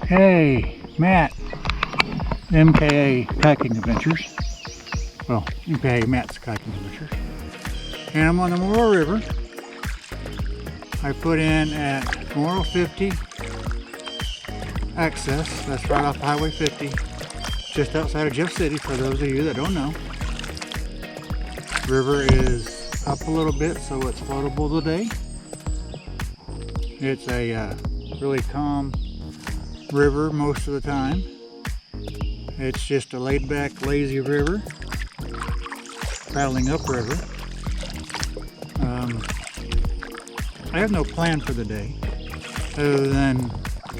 Hey, Matt, MKA Kayaking Adventures. Well, MKA-Matt's Kayaking Adventures. And I'm on the Moreau River. I put in at Moreau 50 access. That's right off Highway 50, just outside of Jeff City, for those of you that don't know. River is up a little bit, so it's floatable today. It's a really calm river most of the time. It's just a laid back, lazy river, paddling upriver. I have no plan for the day other than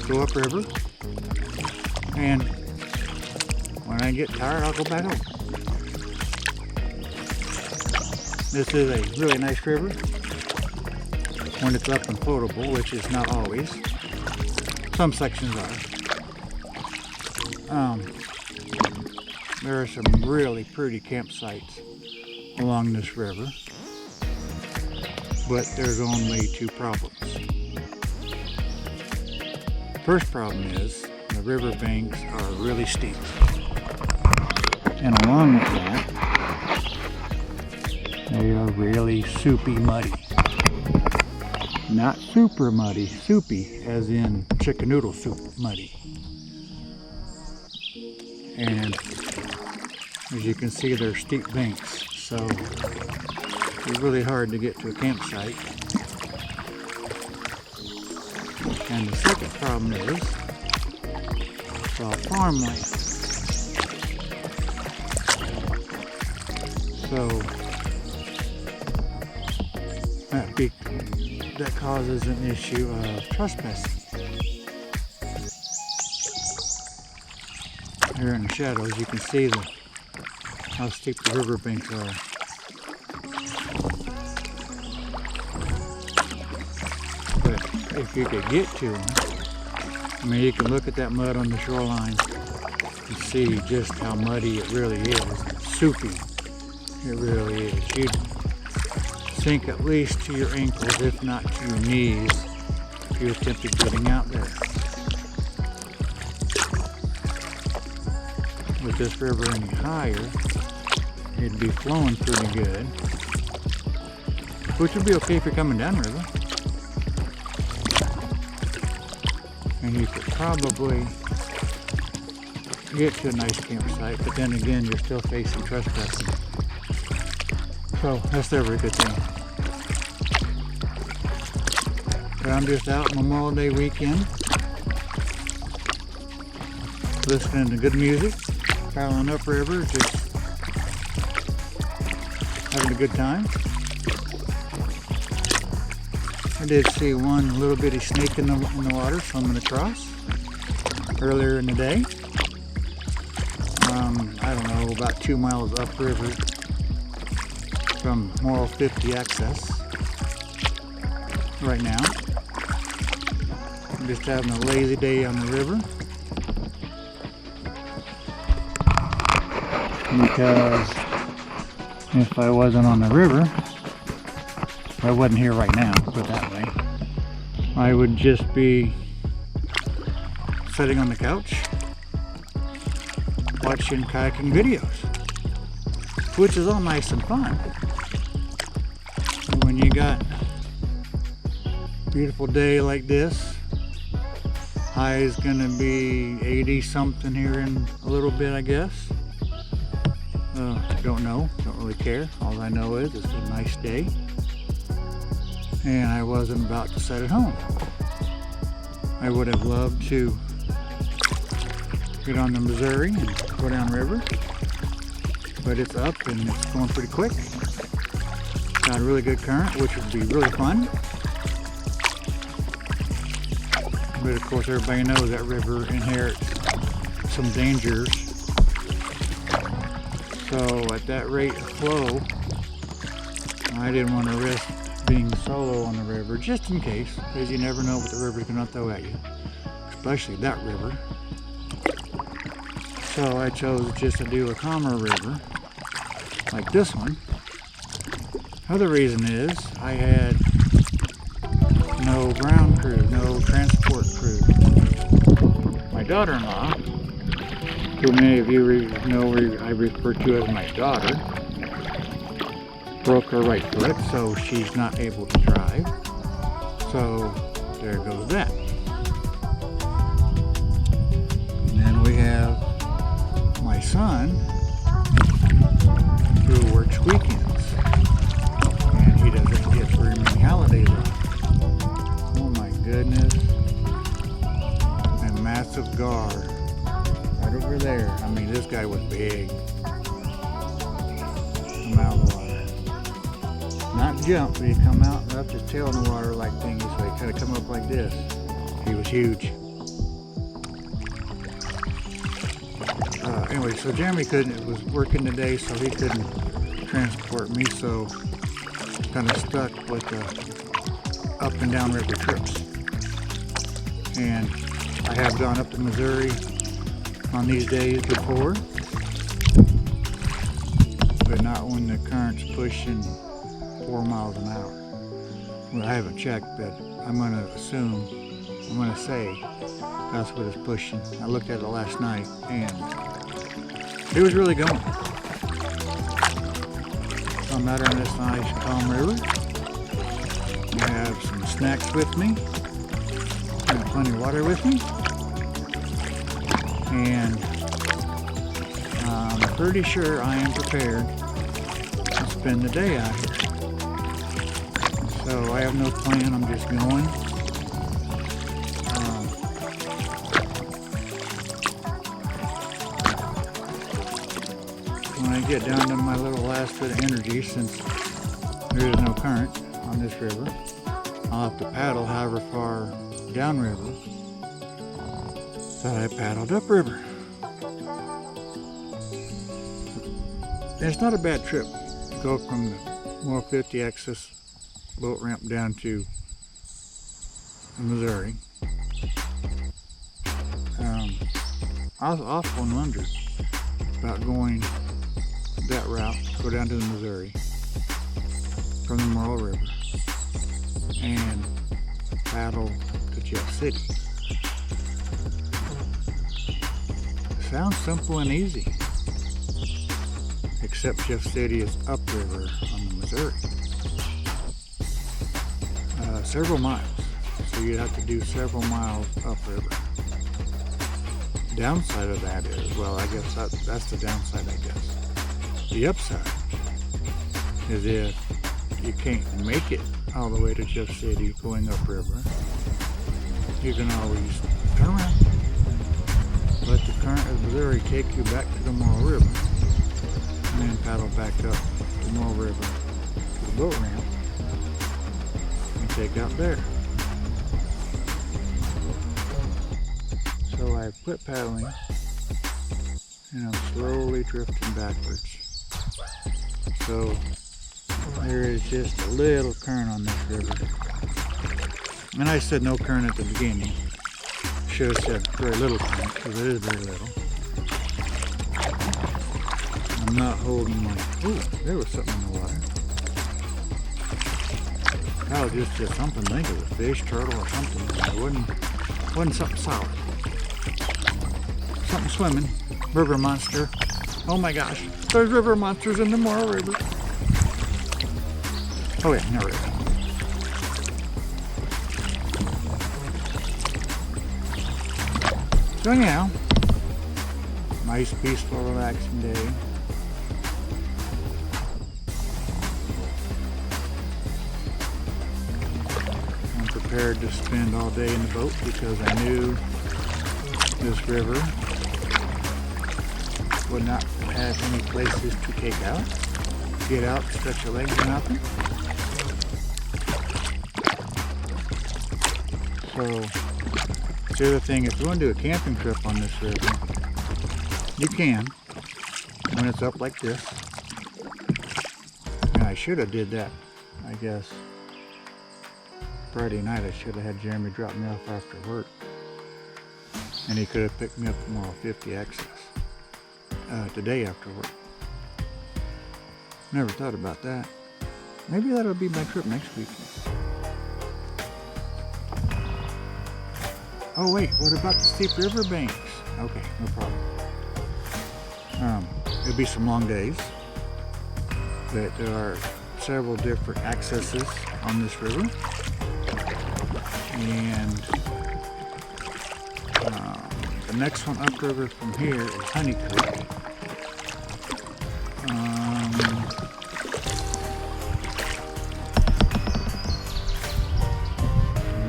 go upriver, and when I get tired I'll go back home. This is a really nice river when it's up and floatable, which is not always. Some sections are. There are some really pretty campsites along this river, but there's only two problems. First problem is the river banks are really steep, and along with that, they are really soupy muddy. Not super muddy, soupy as in chicken noodle soup muddy. And as you can see, they're steep banks, so it's really hard to get to a campsite. And the second problem is it's all farmland. So that causes an issue of trespassing. Here in the shadows you can see how steep the river banks are. But if you could get to them, I mean, you can look at that mud on the shoreline and see just how muddy it really is. It's soupy. It really is. You'd sink at least to your ankles, if not to your knees, if you attempted getting out there. With this river any higher, it'd be flowing pretty good, which would be okay if you're coming downriver. And you could probably get to a nice campsite, but then again, you're still facing trespassing. So that's never a good thing. But I'm just out Memorial Day weekend, listening to good music, paddling upriver, just having a good time. I did see one little bitty snake in the water swimming across earlier in the day. I don't know, about 2 miles upriver from Moreau 50 access right now. I'm just having a lazy day on the river, because if I wasn't on the river, if I wasn't here right now, put it that way, I would just be sitting on the couch watching kayaking videos, which is all nice and fun. When you got a beautiful day like this, high is gonna be 80 something here in a little bit, I guess. Don't know, don't really care. All I know is it's a nice day, and I wasn't about to set it home. I would have loved to get on the Missouri and go down river, but it's up and it's going pretty quick. Got a really good current, which would be really fun. But of course everybody knows that river inherits some dangers. So at that rate of flow, I didn't want to risk being solo on the river, just in case, because you never know what the river's going to throw at you, especially that river. So I chose just to do a calmer river, like this one. Other reason is I had no ground crew, no transport crew. My daughter-in-law, who many of you know I refer to as my daughter, broke her right foot, so she's not able to drive. So there goes that. And then we have my son, who works weekends, and he doesn't get very many holidays off. Oh my goodness. A massive gar right over there. I mean, this guy was big. Come out of the water. Not jump, but he come out and left his tail in the water like thingy, so he kind of come up like this. He was huge. Anyway, so Jeremy was working today, so he couldn't transport me, so kind of stuck with the up and down river trips. And I have gone up to Missouri on these days before, but not when the current's pushing 4 miles an hour. Well, I haven't checked, but I'm going to say that's what it's pushing. I looked at it last night and it was really going. So I'm out on this nice calm river. I have some snacks with me. I have plenty of water with me. And I'm pretty sure I am prepared to spend the day out here. So I have no plan, I'm just going. When I get down to my little last bit of energy, since there is no current on this river, I'll have to paddle however far downriver that I paddled upriver. And it's not a bad trip to go from the 150 access boat ramp down to Missouri. I was often wondered about going that route, go down to the Missouri from the Moreau River and paddle to Jeff City. Sounds simple and easy, except Jeff City is upriver on the Missouri. Several miles, so you'd have to do several miles upriver. Downside of that is, well, I guess that's the downside, I guess. The upside is if you can't make it all the way to Jeff City going upriver, you can always turn around. Let the current of Missouri take you back to the Moreau River, and then paddle back up the Moreau River to the boat ramp and take out there. So I quit paddling and I'm slowly drifting backwards. So there is just a little current on this river. And I said no current at the beginning. Should have said very little current, because it is very little. I'm not holding my, ooh, there was something in the water. That was just something, I think it was a fish, turtle, or something. It wasn't something solid. Something swimming. River monster. Oh my gosh, there's river monsters in the Moreau River. Oh yeah, no river. So anyhow, nice, peaceful, relaxing day. I'm prepared to spend all day in the boat because I knew this river would not have any places to take out, get out, stretch your legs or nothing. So, the other thing, if you want to do a camping trip on this river, you can, when it's up like this. And I should have did that, I guess. Friday night I should have had Jeremy drop me off after work. And he could have picked me up from all 50 access today after work. Never thought about that. Maybe that'll be my trip next week. Oh wait, what about the steep river banks? Okay, no problem. It'll be some long days, but there are several different accesses on this river, and the next one upriver from here is Honey Creek. I'm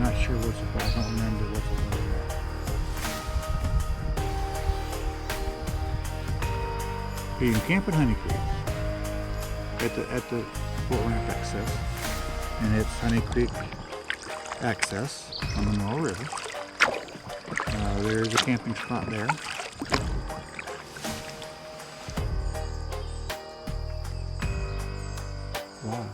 not sure what's about. I don't remember what's about. You can camp at Honey Creek at the boat ramp access, and it's Honey Creek access on the Moreau River. There's a camping spot there. Wow.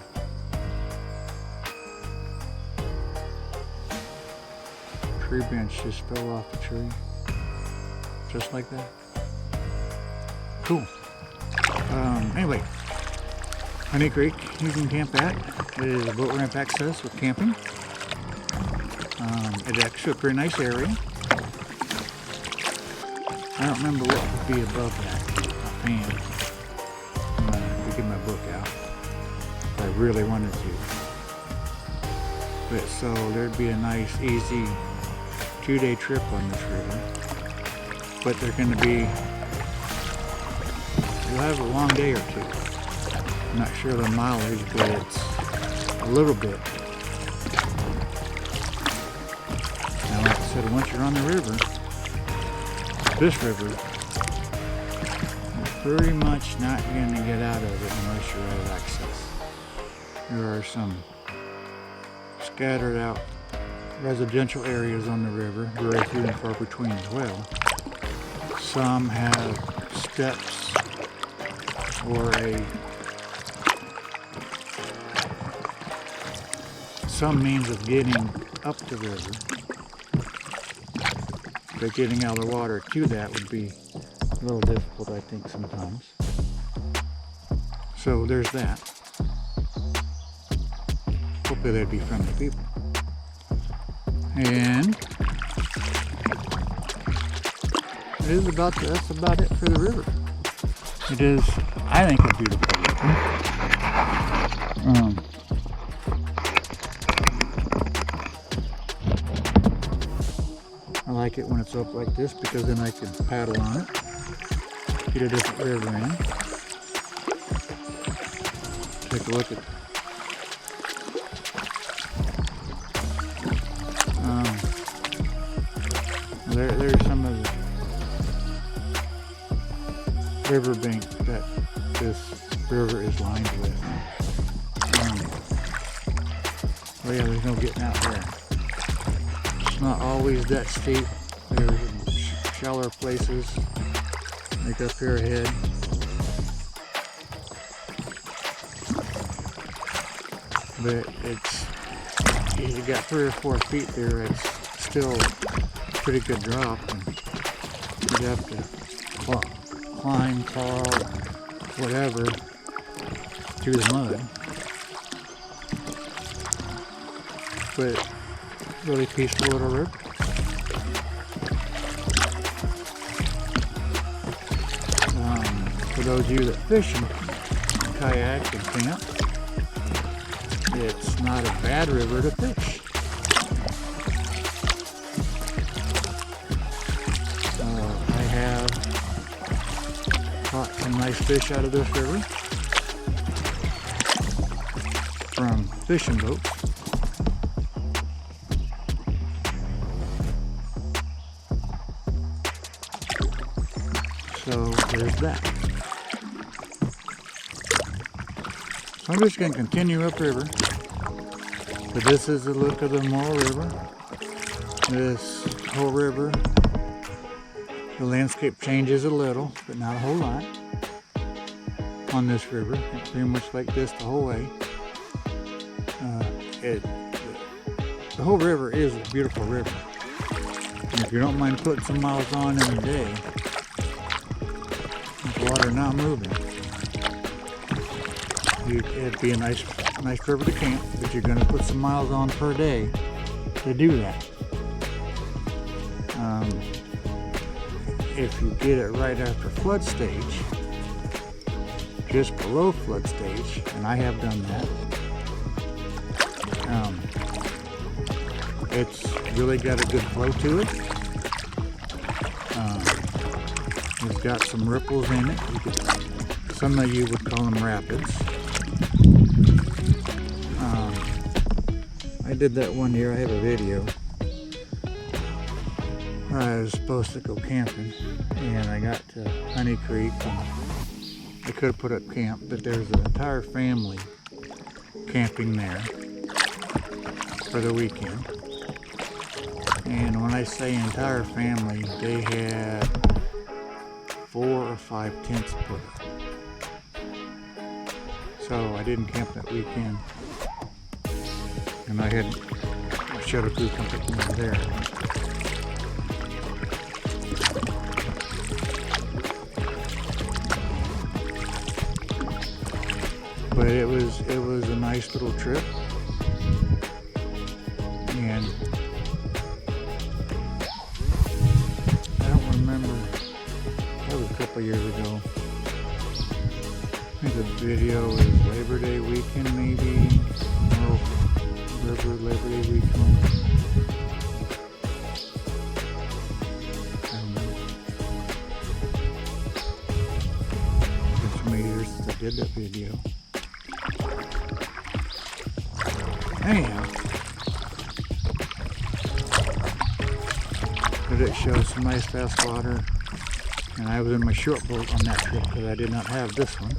Tree branch just fell off the tree. Just like that. Cool. Anyway, Honey Creek you can camp at. It is a boat ramp access with camping. It's actually a pretty nice area. I don't remember what would be above that offhand. I'm going to get my book out if I really wanted to. But so there'd be a nice, easy 2-day trip on this river. But they're going to be, you'll have a long day or two. I'm not sure the mileage, but it's a little bit. Now, like I said, once you're on the river, this river, you're pretty much not going to get out of it unless you're out of access. There are some scattered out residential areas on the river, very few and far between as well. Some have steps or some means of getting up the river. But getting out of the water to that would be a little difficult, I think, sometimes. So there's that. Hopefully they'd be friendly people. And that's about it for the river. It is, I think, a beautiful river. I like it when it's up like this because then I can paddle on it, get a different river in. Take a look at there's some of the riverbank that this river is lined with. Oh yeah, there's no getting out there. It's not always that steep. There's shallower places, like up here ahead. But it's, you got 3 or 4 feet there, it's still a pretty good drop. And you'd have to climb, crawl, whatever, through the mud. But really peaceful little river. For those of you that fish and kayak and camp, it's not a bad river to fish. I have caught some nice fish out of this river from fishing boats. So there's that. So I'm just going to continue upriver. But this is a look of the Moreau River. This whole river, the landscape changes a little, but not a whole lot on this river. It's pretty much like this the whole way. The whole river is a beautiful river. And if you don't mind putting some miles on in a day, with water not moving, it'd be a nice river to camp, but you're going to put some miles on per day to do that. if you get it right after flood stage, just below flood stage, and I have done that, it's really got a good flow to it. It's got some ripples in it. Some of you would call them rapids. I did that one year. I have a video. I was supposed to go camping, and I got to Honey Creek, and I could have put up camp, but there's an entire family camping there for the weekend. And when I say entire family, they had 4 or 5 tents put up. So I didn't camp that weekend, and I had a shuttle crew come pick me up there. But it was a nice little trip, and I don't remember, that was a couple years ago. I think the video was Labor Day weekend maybe, or Labor Day weekend. I don't know. It's been so many years since I did that video. Anyhow, but it shows some nice fast water, and I was in my short boat on that trip because I did not have this one.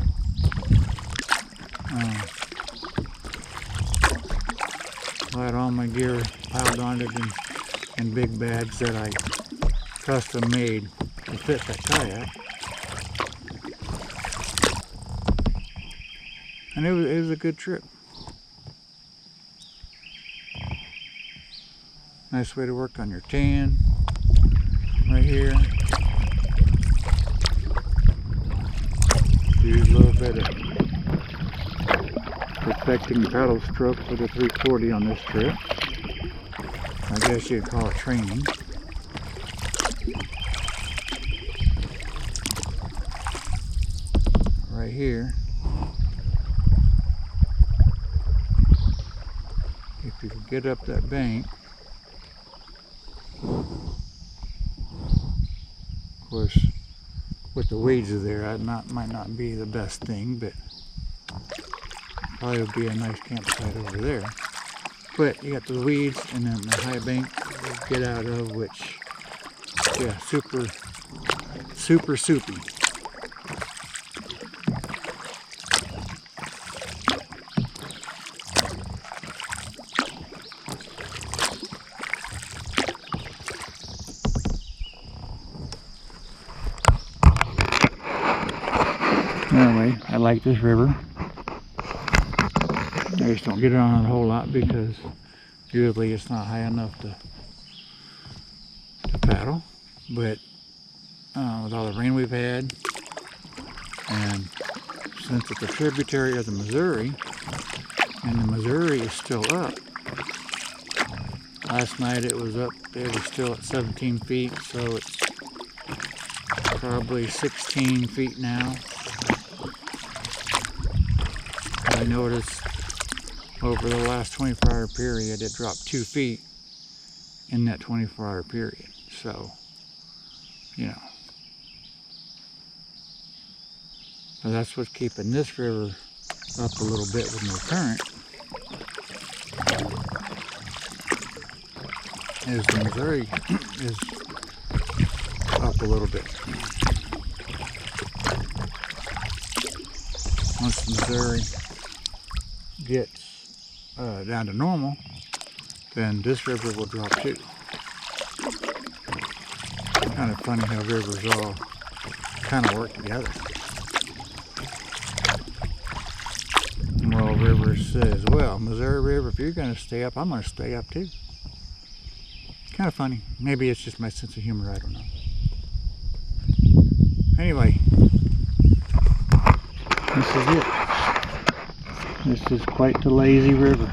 I had all my gear piled on it in big bags that I custom made to fit that kayak, and it was a good trip. Nice way to work on your tan, right here. Use a little bit of perfecting paddle stroke for the 340 on this trip. I guess you'd call it training. Right here. If you can get up that bank, of course, with the weeds there, that might not be the best thing, but probably would be a nice campsite over there. But you got the weeds and then the high bank to get out of, which, yeah, super soupy. Anyway, I like this river. I just don't get it on a whole lot because usually it's not high enough to paddle. But with all the rain we've had, and since it's a tributary of the Missouri, and the Missouri is still up. Last night it was up, it was still at 17 feet, so it's probably 16 feet now. I noticed over the last 24-hour period it dropped 2 feet in that 24-hour period. So, you know. So that's what's keeping this river up a little bit with no current. Is the Missouri is up a little bit. Once the Missouri gets down to normal, then this river will drop too. Kind of funny how rivers all kind of work together. Well, River says, well, Missouri River, if you're going to stay up, I'm going to stay up too. Kind of funny. Maybe it's just my sense of humor, I don't know. Anyway, this is it. This is quite the lazy river.